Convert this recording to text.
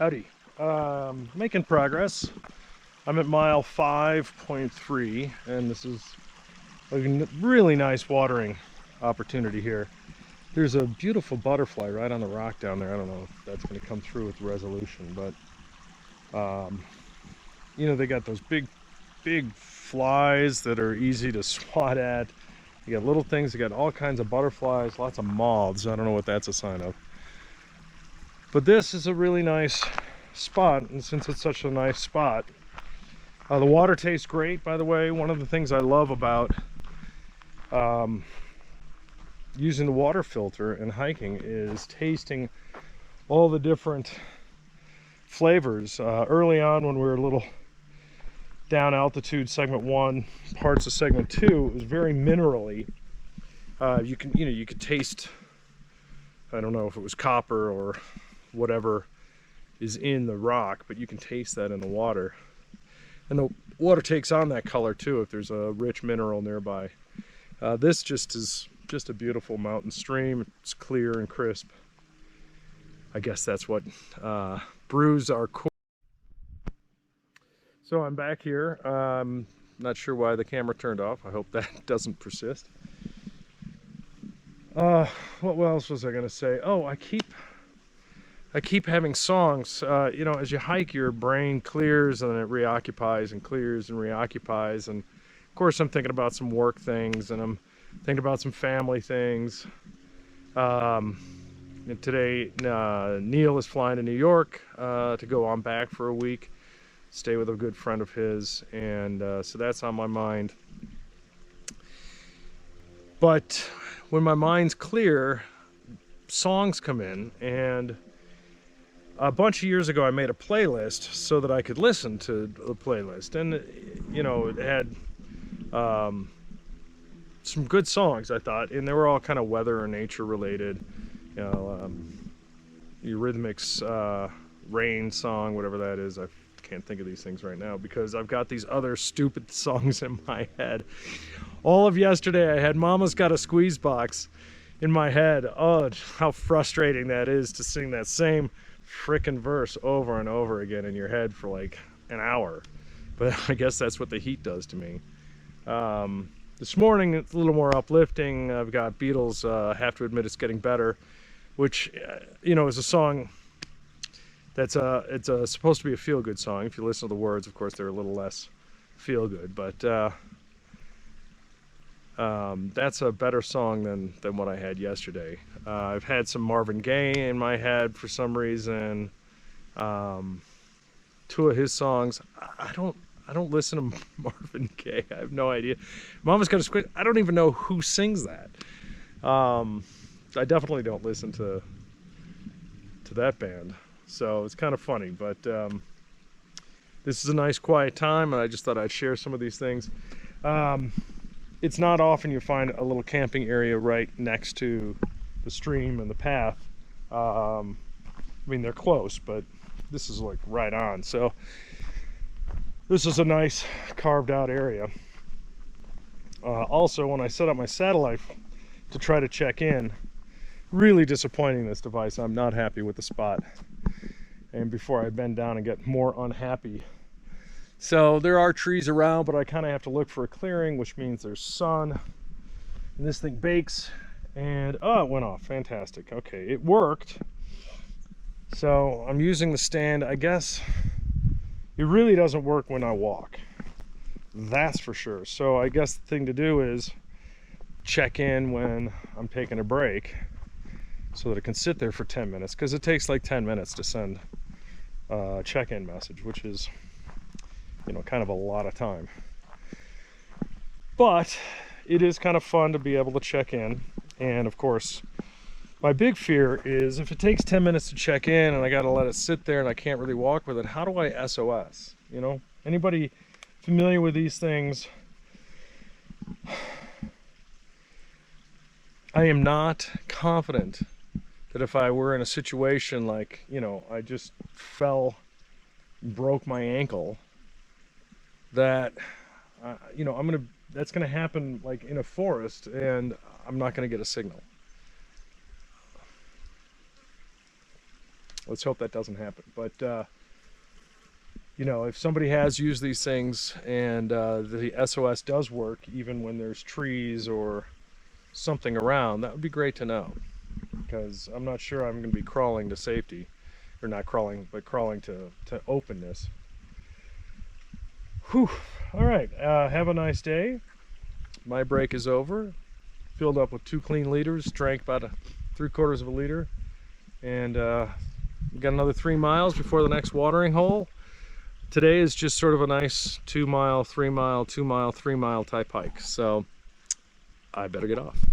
Howdy. Making progress. I'm at mile 5.3, and this is a really nice watering opportunity here. There's a beautiful butterfly right on the rock down there. I don't know if that's going to come through with resolution, but you know, they got those big flies that are easy to swat at. You got little things, you got all kinds of butterflies, lots of moths. I don't know what that's a sign of. But this is a really nice spot, and since it's such a nice spot, the water tastes great, by the way. One of the things I love about using the water filter and hiking is tasting all the different flavors. Early on, when we were a little down altitude, segment 1, parts of segment 2, it was very minerally. You could taste, I don't know if it was copper or whatever is in the rock, but you can taste that in the water. And the water takes on that color too if there's a rich mineral nearby. This just is just a beautiful mountain stream. It's clear and crisp. I guess that's what brews our core. So I'm back here. Not sure why the camera turned off. I hope that doesn't persist. What else was I gonna say? Oh, I keep having songs. You know, as you hike, your brain clears and it reoccupies and clears and reoccupies. And of course, I'm thinking about some work things, and I'm thinking about some family things. And today, Neil is flying to New York to go on back for a week, stay with a good friend of his, and so that's on my mind. But when my mind's clear, songs come in, and a bunch of years ago I made a playlist so that I could listen to the playlist, and you know, it had some good songs, I thought, and they were all kind of weather or nature related. You know, Eurythmics rain song, whatever that is. I can't think of these things right now because I've got these other stupid songs in my head. All of yesterday I had Mama's Got a Squeeze Box in my head. Oh, how frustrating that is to sing that same frickin' verse over and over again in your head for like an hour. But I guess that's what the heat does to me. This morning it's a little more uplifting. I've got Beatles, Have to Admit It's Getting Better, which you know, is a song that's it's supposed to be a feel-good song. If you listen to the words, of course, they're a little less feel-good, but that's a better song than what I had yesterday. I've had some Marvin Gaye in my head for some reason. Two of his songs, I don't listen to Marvin Gaye. I have no idea. Mama's Got a Squid. I don't even know who sings that. I definitely don't listen to that band. So it's kind of funny, but this is a nice quiet time, and I just thought I'd share some of these things. It's not often you find a little camping area right next to the stream and the path. I mean, they're close, but this is like right on. So this is a nice carved out area. Also, when I set up my satellite to try to check in, really disappointing, this device. I'm not happy with the spot. And before I bend down and get more unhappy. So there are trees around, but I kind of have to look for a clearing, which means there's sun. And this thing bakes, and oh, it went off. Fantastic. Okay, it worked. So I'm using the stand. I guess it really doesn't work when I walk. That's for sure. So I guess the thing to do is check in when I'm taking a break so that it can sit there for 10 minutes, because it takes like 10 minutes to send a check-in message, which is, you know, kind of a lot of time. But it is kind of fun to be able to check in. And of course, my big fear is if it takes 10 minutes to check in and I got to let it sit there and I can't really walk with it, how do I SOS? You know, anybody familiar with these things? I am not confident that if I were in a situation like, you know, I just fell, broke my ankle, that, you know, that's gonna happen like in a forest, and I'm not gonna get a signal. let's hope that doesn't happen. But you know, if somebody has used these things and the SOS does work even when there's trees or something around, that would be great to know, because I'm not sure I'm going to be crawling to safety, or not crawling, but crawling to openness. Whew. All right, have a nice day. My break is over. Filled up with 2 clean liters, drank about 3/4 of a liter, and we got another 3 miles before the next watering hole. Today is just sort of a nice 2 mile, 3 mile, 2 mile, 3 mile type hike, so I better get off.